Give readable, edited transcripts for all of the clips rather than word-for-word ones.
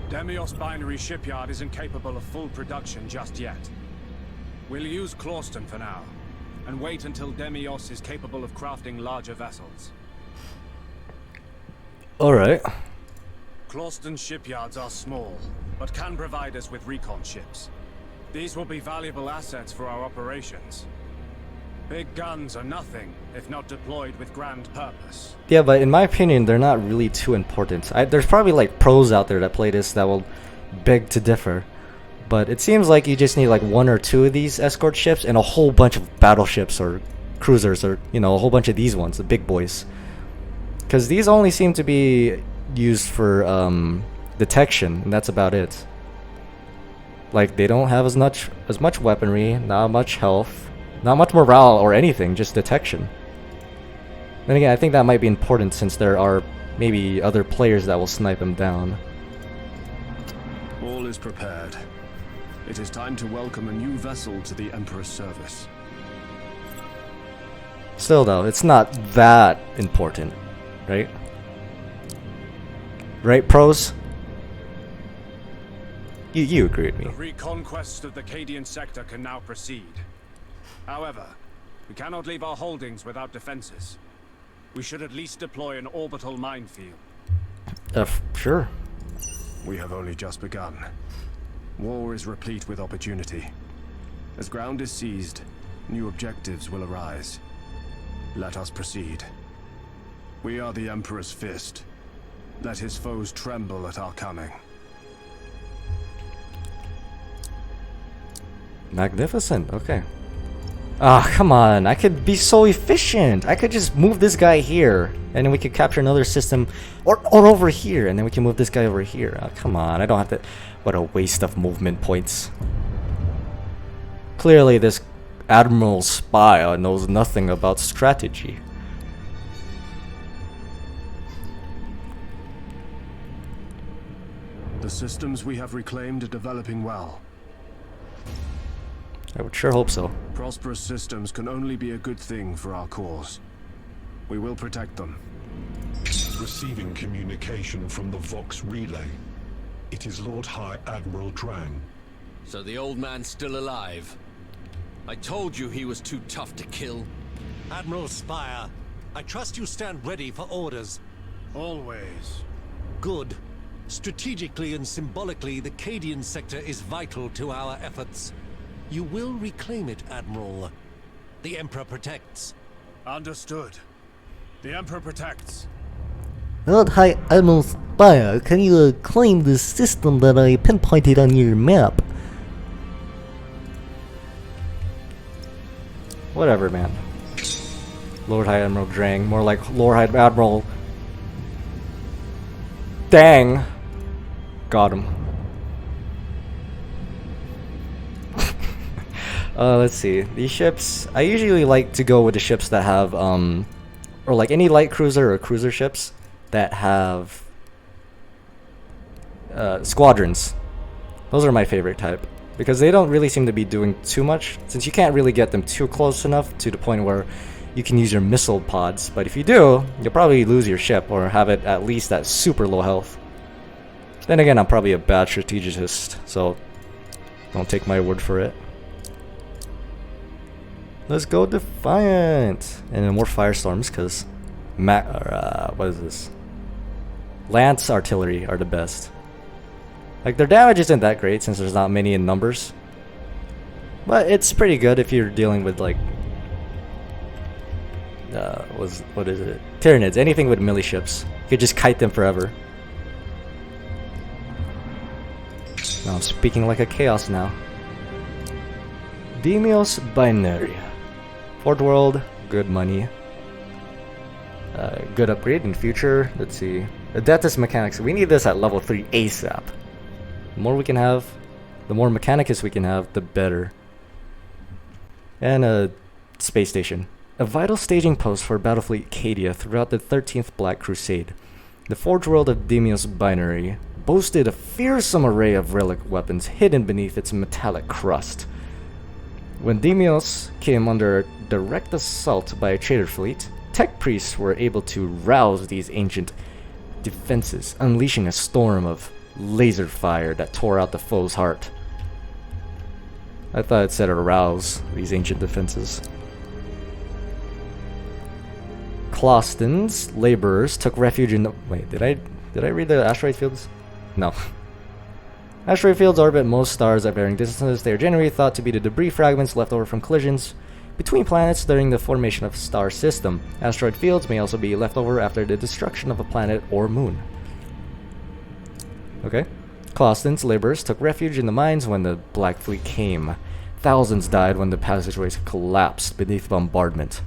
Demios Binary Shipyard isn't capable of full production just yet. We'll use Clauston for now, and wait until Demios is capable of crafting larger vessels. Alright. Clauston's shipyards are small, but can provide us with recon ships. These will be valuable assets for our operations. Big guns are nothing if not deployed with grand purpose. Yeah, but in my opinion, they're not really too important. There's probably like pros out there that play this that will beg to differ. But it seems like you just need like 1 or 2 of these escort ships and a whole bunch of battleships or cruisers or, you know, a whole bunch of these ones, the big boys. Because these only seem to be used for detection, and that's about it. Like, they don't have as much weaponry, not much health. Not much morale or anything, just detection. Then again, I think that might be important since there are maybe other players that will snipe him down. All is prepared. It is time to welcome a new vessel to the Emperor's service. Still though, it's not that important, right? Right, pros? You agree with me. The reconquest of the Cadian sector can now proceed. However, we cannot leave our holdings without defenses. We should at least deploy an orbital minefield. Sure. We have only just begun. War is replete with opportunity. As ground is seized, new objectives will arise. Let us proceed. We are the Emperor's fist. Let his foes tremble at our coming. Magnificent, okay. Ah, come on, I could be so efficient. I could just move this guy here, and then we could capture another system, or over here, and then we can move this guy over here. Oh, come on, I don't have to. What a waste of movement points. Clearly, this Admiral Spy knows nothing about strategy. The systems we have reclaimed are developing well. I would sure hope so. Prosperous systems can only be a good thing for our cause. We will protect them. Receiving communication from the Vox relay. It is Lord High Admiral Drang. So the old man's still alive? I told you he was too tough to kill. Admiral Spire, I trust you stand ready for orders. Always. Good. Strategically and symbolically, the Cadian sector is vital to our efforts. You will reclaim it, Admiral. The Emperor protects. Understood. The Emperor protects. Lord High Admiral Spire, can you claim the system that I pinpointed on your map? Whatever, man. Lord High Admiral Drang, more like Lord High Admiral Dang. Got him. Let's see. These ships, I usually like to go with the ships that have, or like any light cruiser or cruiser ships that have squadrons. Those are my favorite type because they don't really seem to be doing too much since you can't really get them too close enough to the point where you can use your missile pods. But if you do, you'll probably lose your ship or have it at least at super low health. Then again, I'm probably a bad strategist, so don't take my word for it. Let's go Defiant! And then more Firestorms, because what is this? Lance Artillery are the best. Like, their damage isn't that great since there's not many in numbers. But it's pretty good if you're dealing with, like, what is it? Tyranids, anything with melee ships. You could just kite them forever. Now I'm speaking like a chaos now. Demios Binary. Fort World, good money. Good upgrade in future. Let's see. Adeptus Mechanics. We need this at level 3 ASAP. The more we can have, the more Mechanicus we can have, the better. And a space station. A vital staging post for BattleFleet Cadia throughout the 13th Black Crusade. The Forge World of Demios Binary boasted a fearsome array of relic weapons hidden beneath its metallic crust. When Demios came under direct assault by a trader fleet, tech priests were able to rouse these ancient defenses, unleashing a storm of laser fire that tore out the foe's heart. I thought it said arouse these ancient defenses. Closton's laborers took refuge in the... Wait, did I read the asteroid fields? No. Asteroid fields orbit most stars at varying distances. They are generally thought to be the debris fragments left over from collisions between planets during the formation of a star system. Asteroid fields may also be left over after the destruction of a planet or moon. Okay. Closton's laborers took refuge in the mines when the Black Fleet came. Thousands died when the passageways collapsed beneath bombardment.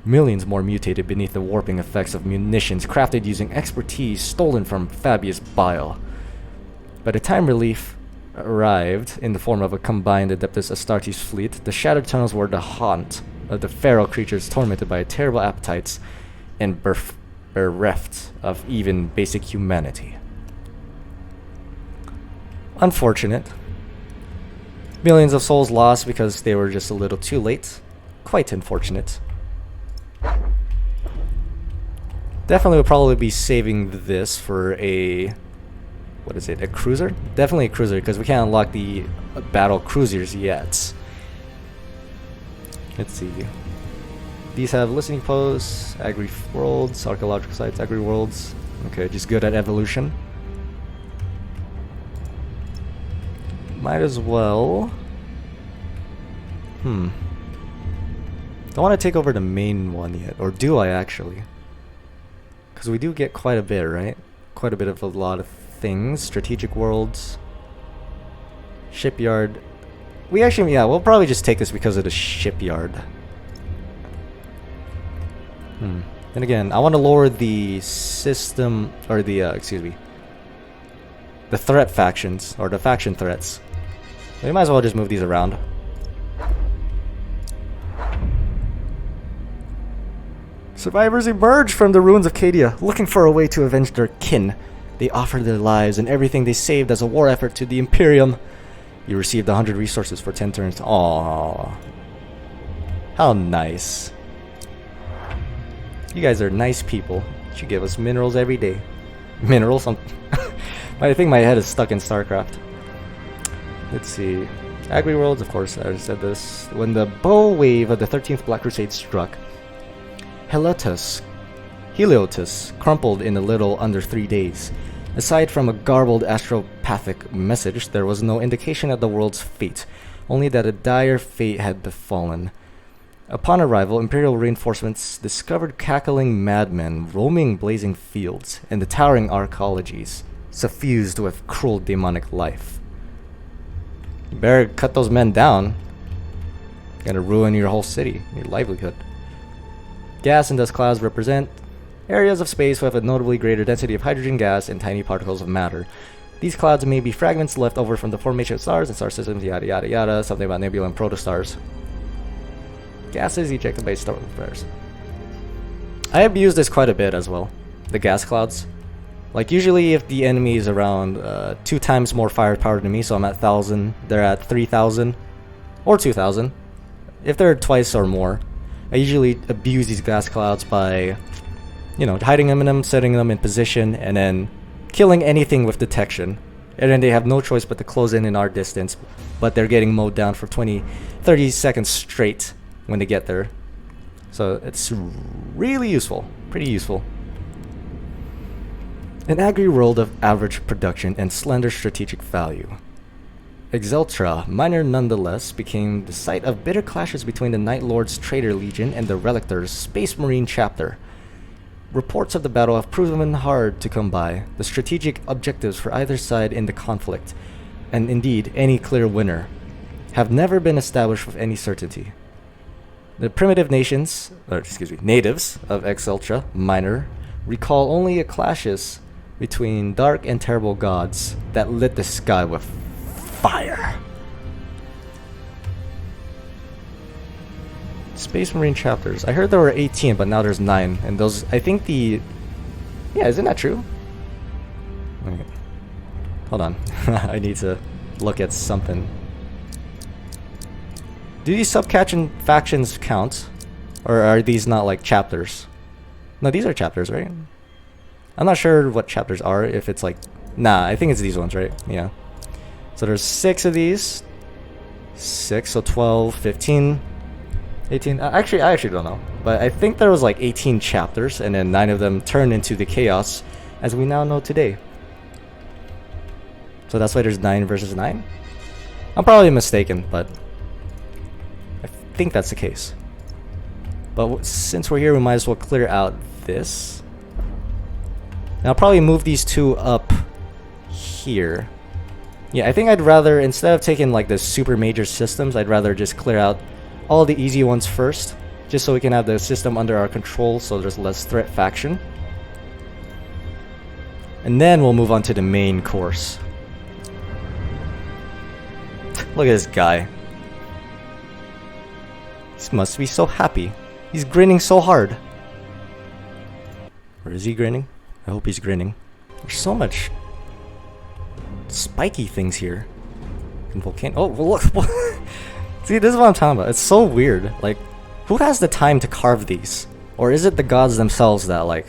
Millions more mutated beneath the warping effects of munitions crafted using expertise stolen from Fabius Bile. By the time relief arrived in the form of a combined Adeptus Astartes fleet, the shattered tunnels were the haunt of the feral creatures tormented by terrible appetites and bereft of even basic humanity. Unfortunate. Millions of souls lost because they were just a little too late. Quite unfortunate. Definitely would probably be saving this for a... What is it? A cruiser? Definitely a cruiser, because we can't unlock the battle cruisers yet. Let's see. These have listening posts, agri worlds, archaeological sites, agri worlds. Okay, just good at evolution. Might as well. Don't want to take over the main one yet, or do I actually? Because we do get quite a bit, right? Quite a bit of a lot of things. Strategic worlds. Shipyard. We actually, yeah, we'll probably just take this because of the shipyard. Then again, I want to lower the system, or the, excuse me, the threat factions, or the faction threats. We might as well just move these around. Survivors emerge from the ruins of Cadia, looking for a way to avenge their kin. They offer their lives and everything they saved as a war effort to the Imperium. You received 100 resources for 10 turns. Aww. How nice. You guys are nice people. You give us minerals every day. Minerals? I think my head is stuck in StarCraft. Let's see. Agri Worlds, of course, I already said this. When the bow wave of the 13th Black Crusade struck, Heliotus crumpled in a little under 3 days. Aside from a garbled astropathic message, there was no indication of the world's fate, only that a dire fate had befallen. Upon arrival, Imperial reinforcements discovered cackling madmen roaming blazing fields, and the towering archaeologies suffused with cruel demonic life. You better cut those men down. Gonna ruin your whole city, your livelihood. Gas and dust clouds represent areas of space with a notably greater density of hydrogen gas and tiny particles of matter. These clouds may be fragments left over from the formation of stars and star systems, yada yada yada, something about nebula and protostars. Gases ejected by star flares. I have used this quite a bit as well, the gas clouds. Like usually if the enemy is around 2 times more firepower than me, so I'm at 1,000, they're at 3,000 or 2,000. If they're twice or more, I usually abuse these gas clouds by, you know, hiding them in them, setting them in position, and then killing anything with detection. And then they have no choice but to close in our distance, but they're getting mowed down for 20-30 seconds straight when they get there. So it's really useful, pretty useful. An agri world of average production and slender strategic value. Exeltra, minor nonetheless, became the site of bitter clashes between the Night Lord's Traitor Legion and the Relictor's Space Marine chapter. Reports of the battle have proven hard to come by. The strategic objectives for either side in the conflict, and indeed any clear winner, have never been established with any certainty. The primitive natives of Exeltra Minor recall only a clashes between dark and terrible gods that lit the sky with fire. Space Marine chapters. I heard there were 18, but now there's 9. And those, I think the... Yeah, isn't that true? Okay. Hold on. I need to look at something. Do these factions count? Or are these not like chapters? No, these are chapters, right? I'm not sure what chapters are, if it's like Nah, I think it's these ones, right? Yeah. So there's 6 of these. 6, so 12, 15, 18. Actually, I actually don't know. But I think there was like 18 chapters, and then 9 of them turned into the chaos, as we now know today. So that's why there's 9 versus 9? I'm probably mistaken, but I think that's the case. But since we're here, we might as well clear out this. And I'll probably move these 2 up here. Yeah, I think I'd rather, instead of taking like the super major systems, I'd rather just clear out all the easy ones first, just so we can have the system under our control so there's less threat faction. And then we'll move on to the main course. Look at this guy. He must be so happy. He's grinning so hard. Or is he grinning? I hope he's grinning. There's so much spiky things here. And volcano. Oh, well, look. See, this is what I'm talking about. It's so weird. Like, who has the time to carve these? Or is it the gods themselves that, like,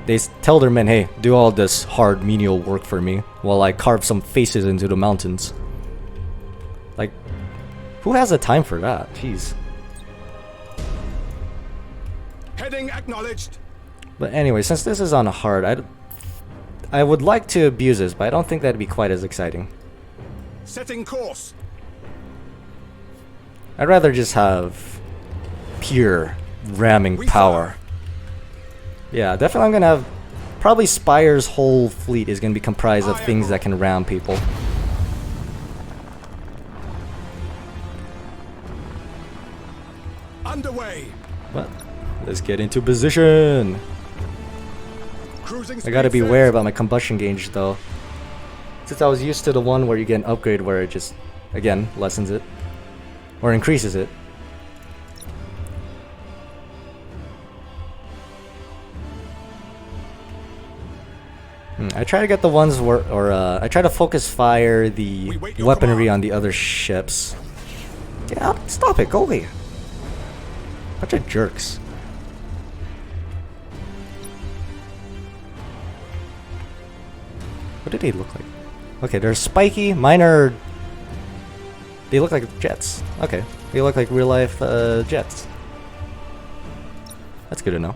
they tell their men, hey, do all this hard menial work for me while I carve some faces into the mountains? Like, who has the time for that? Jeez. Heading acknowledged. But anyway, since this is on hard, I would like to abuse this, but I don't think that'd be quite as exciting. Setting course. I'd rather just have pure ramming power. Yeah, definitely I'm gonna have... Probably Spire's whole fleet is gonna be comprised of things that can ram people. Underway. But let's get into position. I gotta be aware about my combustion gauge though, since I was used to the one where you get an upgrade where it just, again, lessens it. Or increases it. I try to get the ones where, I try to focus fire the weaponry on the other ships. Get out, stop it, go away. Bunch of jerks. What do they look like? Okay, they're spiky. Mine are... They look like jets. Okay, they look like real life jets. That's good to know.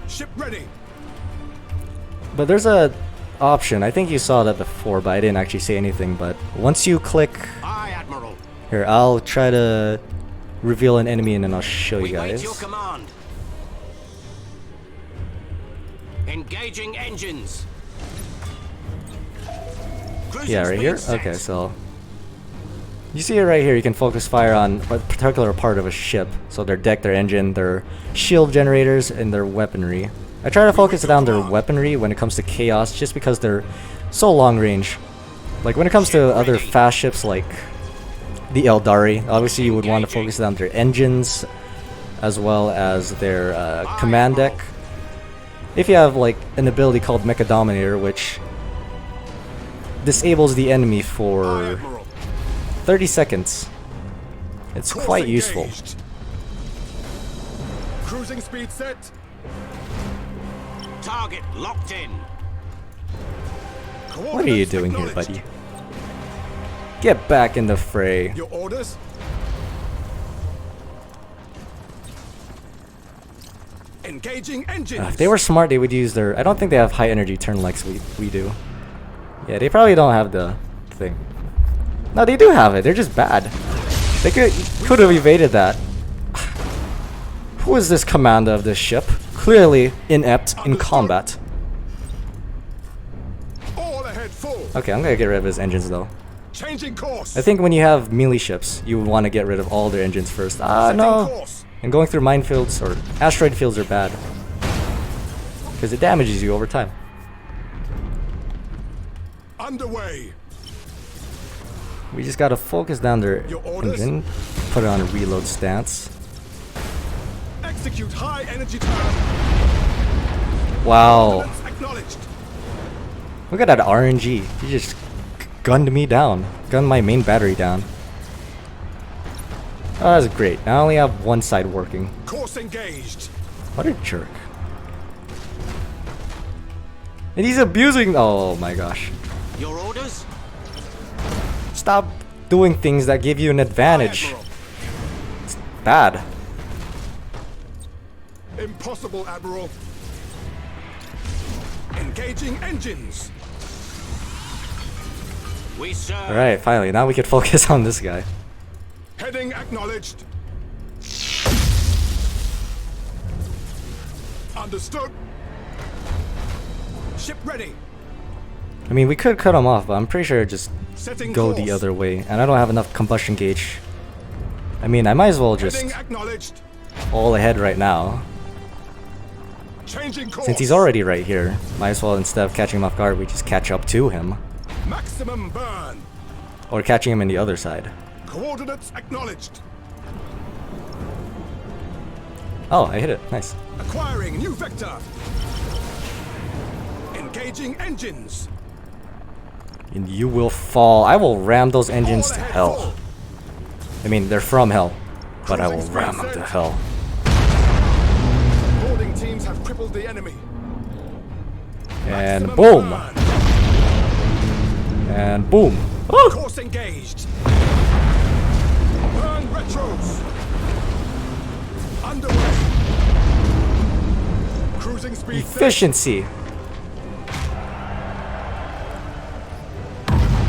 Ship ready. But there's a option. I think you saw that before, but I didn't actually say anything. But once you click... Aye, Admiral. Here, I'll try to reveal an enemy and then I'll show you Wait guys. your command. Engaging engines. Cruising Yeah, right speed here? set. Okay, so... You see it right here, you can focus fire on a particular part of a ship. So their deck, their engine, their shield generators, and their weaponry. I try to focus down their weaponry when it comes to chaos, just because they're so long range. Like when it comes to other fast ships like the Eldari, obviously you would want to focus down their engines, as well as their command deck. If you have like an ability called Mecha Dominator, which disables the enemy for 30 seconds. It's quite useful. Cruising speed set. Target locked in. What are you doing here, buddy? Get back in the fray. Your orders? Engaging engines. If they were smart, they would use their... I don't think they have high energy turn like we do. Yeah, they probably don't have the thing. No, they do have it. They're just bad. They could have evaded that. Who is this commander of this ship? Clearly inept in combat. All ahead full. Okay, I'm gonna get rid of his engines though. Changing course. I think when you have melee ships, you would want to get rid of all their engines first. Ah, no! And going through minefields or asteroid fields are bad. Because it damages you over time. Underway. We just gotta focus down their Your orders? engine, put it on a reload stance. Execute high energy turn. Wow. Acknowledged. Look at that RNG. He just gunned me down. Gunned my main battery down. Oh, that's great. I only have one side working. Course engaged. What a jerk. And he's abusing. Oh my gosh. Your orders? Stop doing things that give you an advantage. Admiral. It's bad. Impossible, Admiral. Engaging engines. We serve. Alright, finally. Now we can focus on this guy. Heading acknowledged. Understood. Ship ready. I mean, we could cut him off, but I'm pretty sure just Setting go course. the other way. And I don't have enough combustion gauge. I mean, I might as well just Heading acknowledged. all ahead right now. Changing course. Since he's already right here, might as well, instead of catching him off guard, we just catch up to him. Maximum burn. Or catching him in the other side. Coordinates acknowledged. Oh, I hit it. Nice. Acquiring new vector. Engaging engines. And you will fall. I will ram those engines All to ahead, hell. full. I mean, they're from hell. But I will Cruising ram speed them to set. hell. Boarding teams have crippled the enemy. And Maximum boom! burn. And boom! Oh! Course engaged. Burn retros. Underway. Cruising speed set. Efficiency!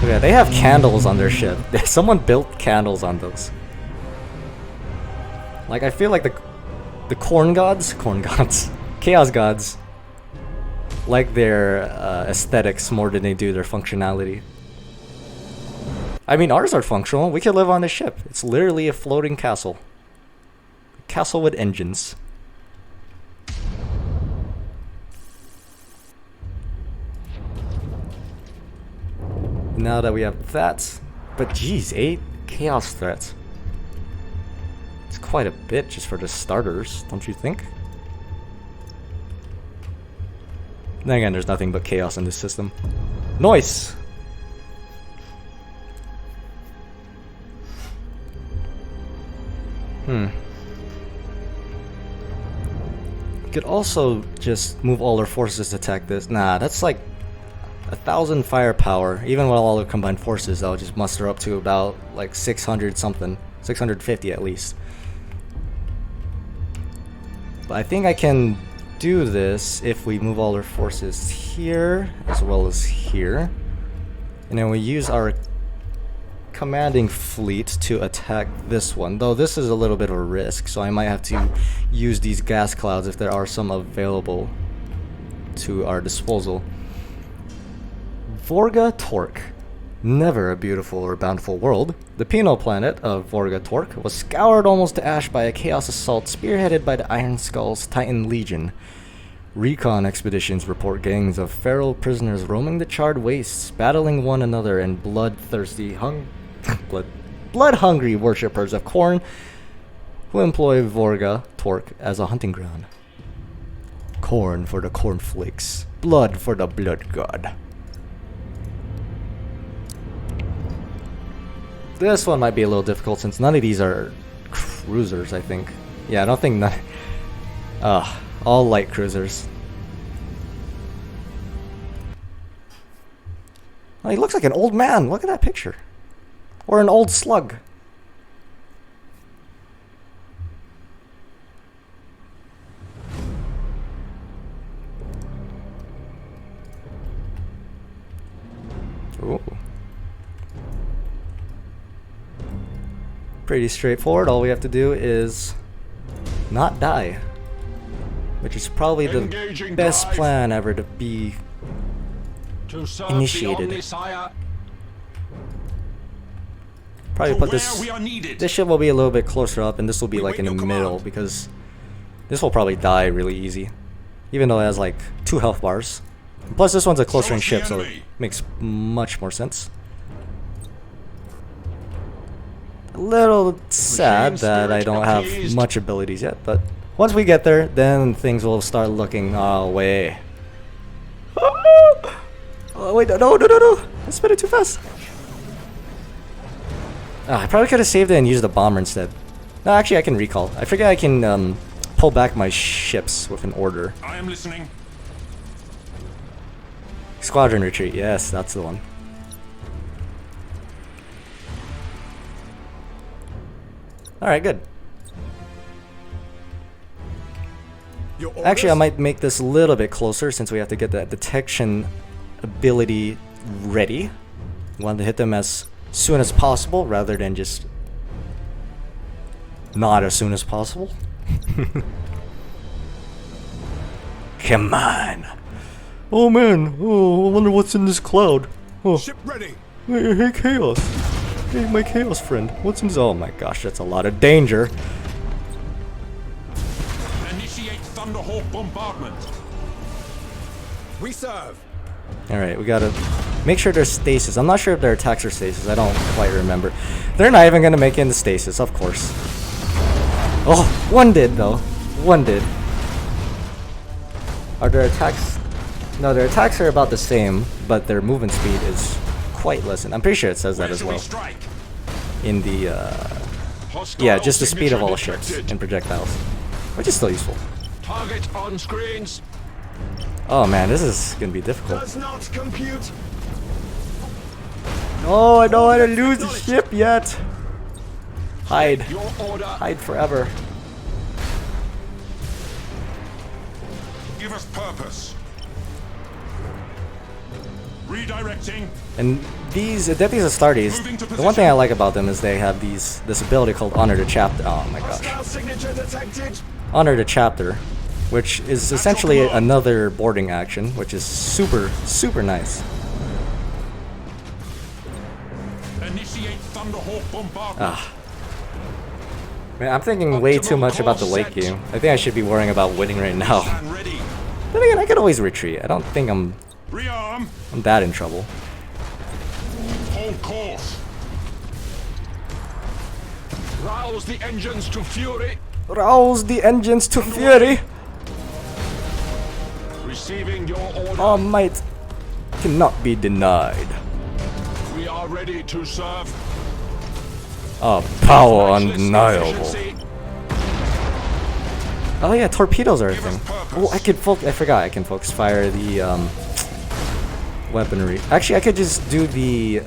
Yeah, they have candles on their ship. Someone built candles on those. Like, I feel like the corn gods, chaos gods, like their aesthetics more than they do their functionality. I mean, ours are functional. We could live on the ship. It's literally a floating castle. Castle with engines. Now that we have that, but geez, 8 chaos threats. It's quite a bit just for the starters, don't you think? Then again, there's nothing but chaos in this system. Noise! We could also just move all our forces to attack this. Nah, that's like 1,000 firepower. Even with all our combined forces, that'll just muster up to about like 600 something. 650 at least. But I think I can do this if we move all our forces here as well as here. And then we use our commanding fleet to attack this one. Though this is a little bit of a risk, so I might have to use these gas clouds if there are some available to our disposal. Vorga Torque. Never a beautiful or bountiful world. The penal planet of Vorga Torque was scoured almost to ash by a chaos assault spearheaded by the Iron Skull's Titan Legion. Recon expeditions report gangs of feral prisoners roaming the charred wastes, battling one another and blood-hungry worshippers of corn who employ Vorga Torque as a hunting ground. Corn for the cornflakes, blood for the blood god. This one might be a little difficult since none of these are cruisers, I think. Yeah, I don't think none. All light cruisers. Oh, he looks like an old man. Look at that picture. Or an old slug. Ooh. Pretty straightforward. All we have to do is not die. Which is probably the Engaging best drive. plan ever to be To serve initiated. the Omnisire. probably To put where this. we are needed. This ship will be a little bit closer up, and this will be We like in wait the your middle command. because this will probably die really easy, even though it has like 2 health bars. Plus, this one's a close range Show us ship, the so it enemy. makes much more sense. A little sad that I spirit don't have appeased. much abilities yet, but once we get there, then things will start looking our way. Oh wait, no! I sped it too fast. I probably could have saved it and used the bomber instead. No, actually, I can recall. I forget I can pull back my ships with an order. I am listening. Squadron retreat. Yes, that's the one. Alright, good. Actually, I might make this a little bit closer since we have to get that detection ability ready. Want to hit them as soon as possible rather than just not as soon as possible. Come on. Oh man, oh, I wonder what's in this cloud. Oh. Ship ready. Hey, Chaos. Hey, my Chaos friend. What's in this? Oh my gosh, that's a lot of danger. Initiate Thunderhawk bombardment. We serve. Alright, we gotta make sure there's stasis. I'm not sure if their attacks are stasis. I don't quite remember. They're not even gonna make it into stasis, of course. Oh, one did though. One did. Are their attacks... No, their attacks are about the same, but their movement speed is quite lessened. I'm pretty sure it says that as well. In the, yeah, just the speed of all ships and projectiles. Which is still useful. Target on screens. Oh man, this is gonna be difficult. Does not compute. Oh, I don't want to lose the ship yet. Hide. Your order. Hide forever. Give us purpose. Redirecting. And these Deputies Astartes, the one thing I like about them is they have this ability called Honor the Chapter. Oh my gosh. Hostile signature detected. Honor the Chapter, which is essentially another boarding action, which is super, super nice. Initiate Thunderhawk bombardment. Ah. Man, I'm thinking way too much about the late game. I think I should be worrying about winning right now. Stand ready. Then again, I could always retreat. I don't think I'm Rearm. that in trouble. Hold course. Rouse the engines to fury. Rouse the engines to fury! Receiving your order. Our might cannot be denied. We are ready to serve. Our power Matchless undeniable. efficiency. Oh yeah, torpedoes are a Give us thing. purpose. Oh, I forgot I can focus fire the weaponry. Actually, I could just do the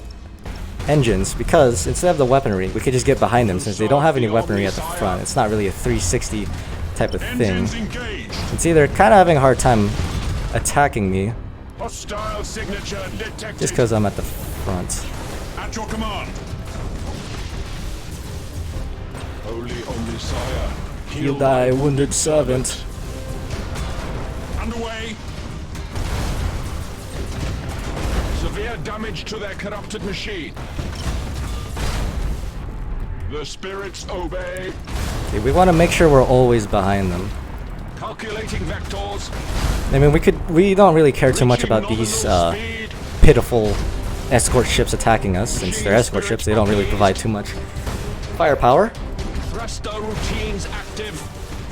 engines because instead of the weaponry, we could just get behind them since they don't have any weaponry at the front. It's not really a 360 type of thing. Engines engaged. And see, they're kind of having a hard time attacking me Hostile signature detected. just because I'm at the front. At your command. Holy Omnisire. Heal thy wounded servant. Underway. Severe damage to their corrupted machine. The spirits obey. Okay, we want to make sure we're always behind them. Calculating vectors. I mean, we don't really care too much about these Speed. pitiful escort ships attacking us, since they're escort ships. They don't really provide too much firepower. Thruster routines active.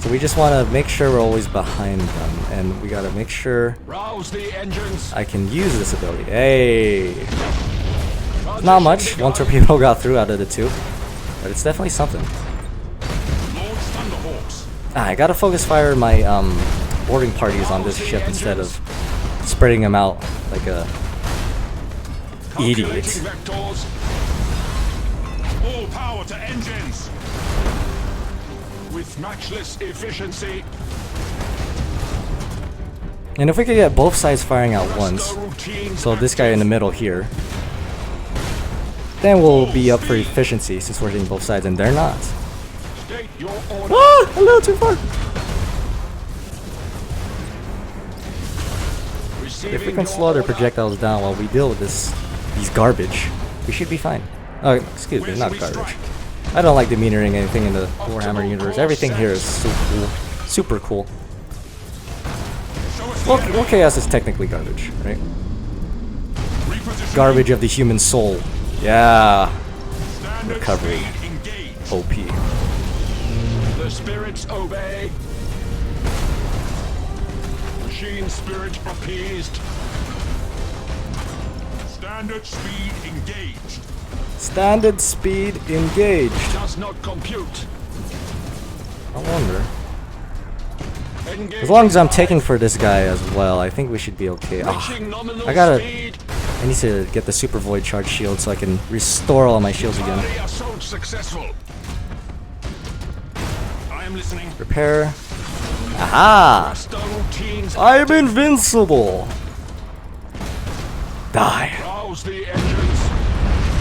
So we just want to make sure we're always behind them, and we gotta make sure Rouse the engines. I can use this ability. Hey, not much. One torpedo got through out of the two, but it's definitely something. Lord Thunderhawks. I gotta focus fire my boarding parties on this ship instead of spreading them out like a idiot. Calculating vectors. All power to engines. With matchless efficiency. And if we could get both sides firing at once, Thruster routines so this guy in the active. middle here, then we'll be up for efficiency since we're hitting both sides and they're not. State your order. Ah, a little too far. If we can slow their projectiles down while we deal with these garbage, we should be fine. Oh, excuse me, not garbage. I don't like demeanoring anything in the Warhammer universe. Everything here is so cool. Super cool. Well, Chaos is technically garbage, right? Garbage of the human soul. Yeah. Recovery. OP. The spirits obey. Machine spirit appeased. Standard speed engaged. Standard speed engaged. Does not compute. I wonder. As long as I'm taking for this guy as well, I think we should be okay. Ah, I need to get the super void charge shield so I can restore all my shields again. I am listening. Repair. Aha! I'm invincible! Die.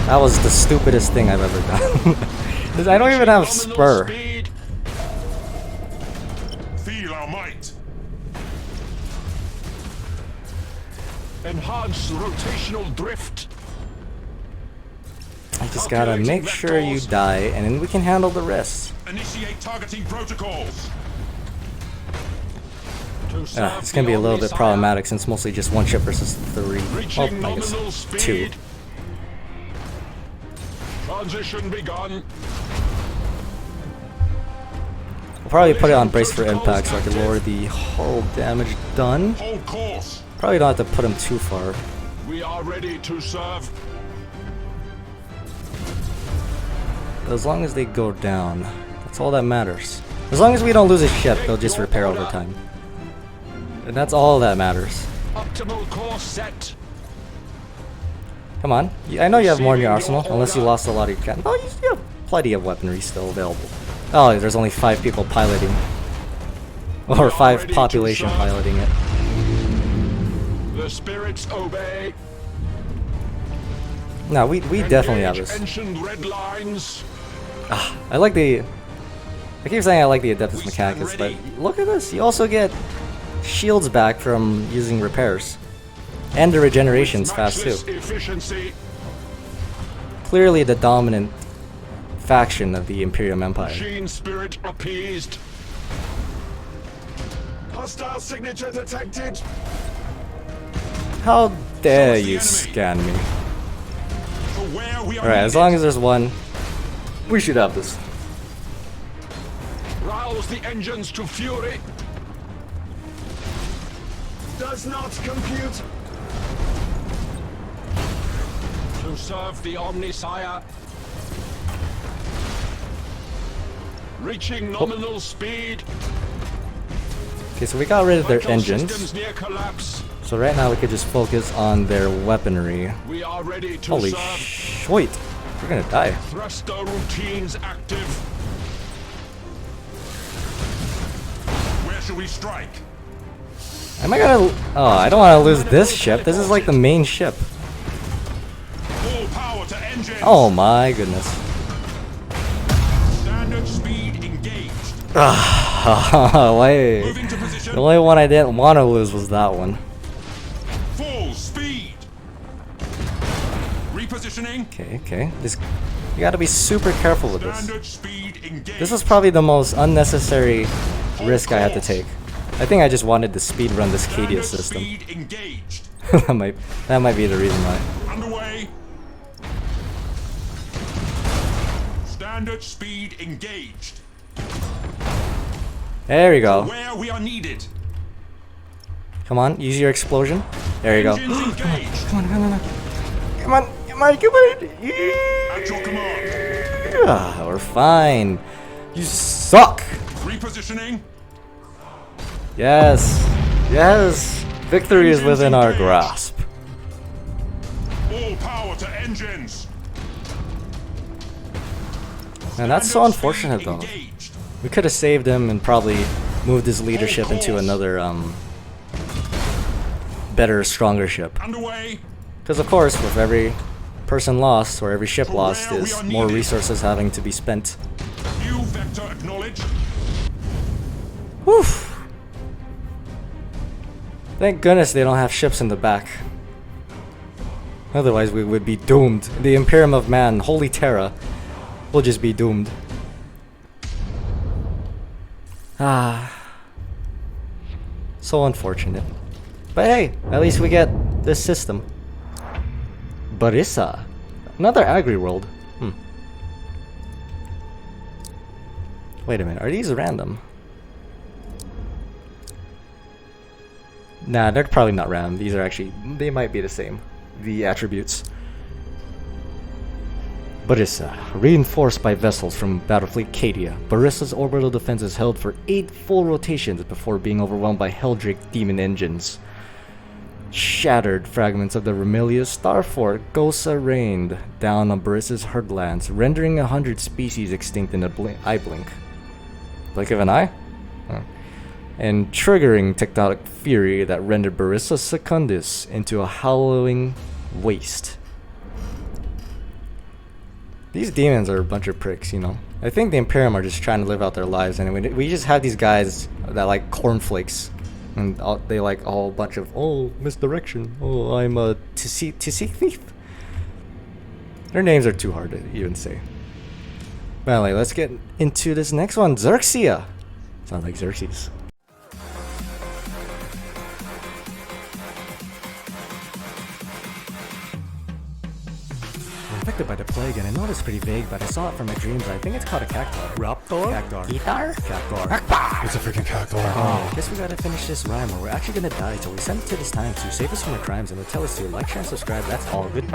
That was the stupidest thing I've ever done. I don't even have spur. Feel our might. Enhance rotational drift. I just gotta make sure you die, and then we can handle the rest. Initiate targeting protocols. It's gonna be a little bit problematic since mostly just one ship versus three. Oh, I guess two. Transition begun. I'll probably put it on brace for impact so I can lower the hull damage done. Hold course. Probably don't have to put him too far. We are ready to serve. As long as they go down, that's all that matters. As long as we don't lose a ship, they'll just repair over time. And that's all that matters. Optimal course set. Come on. I know you have more in your arsenal, unless you lost a lot of your cannon. Oh, you have plenty of weaponry still available. Oh, there's only 5 people piloting. Or 5 population piloting it. The spirits obey. No, we definitely have this. Red lines. I like the... I keep saying I like the Adeptus Mechanicus, but look at this. You also get shields back from using repairs. And the regeneration's fast too. Efficiency. Clearly the dominant faction of the Imperium Empire. Machine spirit appeased. Hostile signature detected. How dare you scan me? Alright, as long as there's one, we should have this. Rouse the engines to fury. Does not compute. To serve the Omnisire. Reaching nominal speed. Okay, so we got rid of their Vital engines. systems near collapse. So right now we could just focus on their weaponry. We are ready to Holy serve. shit! We're gonna die. Thruster routines active. Where shall we strike? Am I gonna... Oh, I don't want to lose this ship. This is like the main ship. Full power to engines. Oh my goodness. Standard speed engaged. Wait. Moving to position. The only one I didn't want to lose was that one. Full speed. Repositioning. Okay. You gotta be super careful with this. Standard speed engaged. This is probably the most unnecessary risk I had to take. I think I just wanted to speedrun this Cadia system. Speed engaged. that might be the reason why. Underway. Standard speed engaged. There we go. Where we are needed. Come on, use your explosion. There you go. Engines engaged. Come on. At your command. Yeah, we're fine. You suck. Repositioning. Yes. Victory is within our grasp. All power to engines. And that's so unfortunate though. Engaged. We could have saved him and probably moved his leadership into another better, stronger ship. Underway. Because of course, with every person lost or every ship lost is more resources having to be spent. New vector acknowledged. Whew. Thank goodness they don't have ships in the back. Otherwise we would be doomed. The Imperium of Man, Holy Terra, will just be doomed. So unfortunate. But hey, at least we get this system. Barissa. Another agri-world. Wait a minute, are these random? Nah, they're probably not random. These are actually, they might be the same. The attributes. Barissa, reinforced by vessels from BattleFleet Cadia, Barissa's orbital defense is held for 8 full rotations before being overwhelmed by Helldrake demon engines. Shattered fragments of the Remelia Star Fort Gosa rained down on Barissa's herdlands, rendering 100 species extinct in a eye blink. Blink of an eye? Huh. And triggering tectonic fury that rendered Barissa Secundus into a howling waste. These demons are a bunch of pricks, you know. I think the Imperium are just trying to live out their lives, and we just have these guys that like cornflakes, and they like a whole bunch of misdirection. Oh, I'm a Tisik thief. Their names are too hard to even say. But anyway, let's get into this next one, Xerxia. Sounds like Xerxes. Infected by the plague, and I know it's pretty vague, but I saw it from my dreams. I think it's called a cactuar. Raptor? Cactuar. Guitar? Cactuar. It's a freaking cactuar. I guess we gotta finish this rhyme, or we're actually gonna die. So we send it to this time to save us from our crimes, and they'll tell us to like, share, and subscribe. That's all good.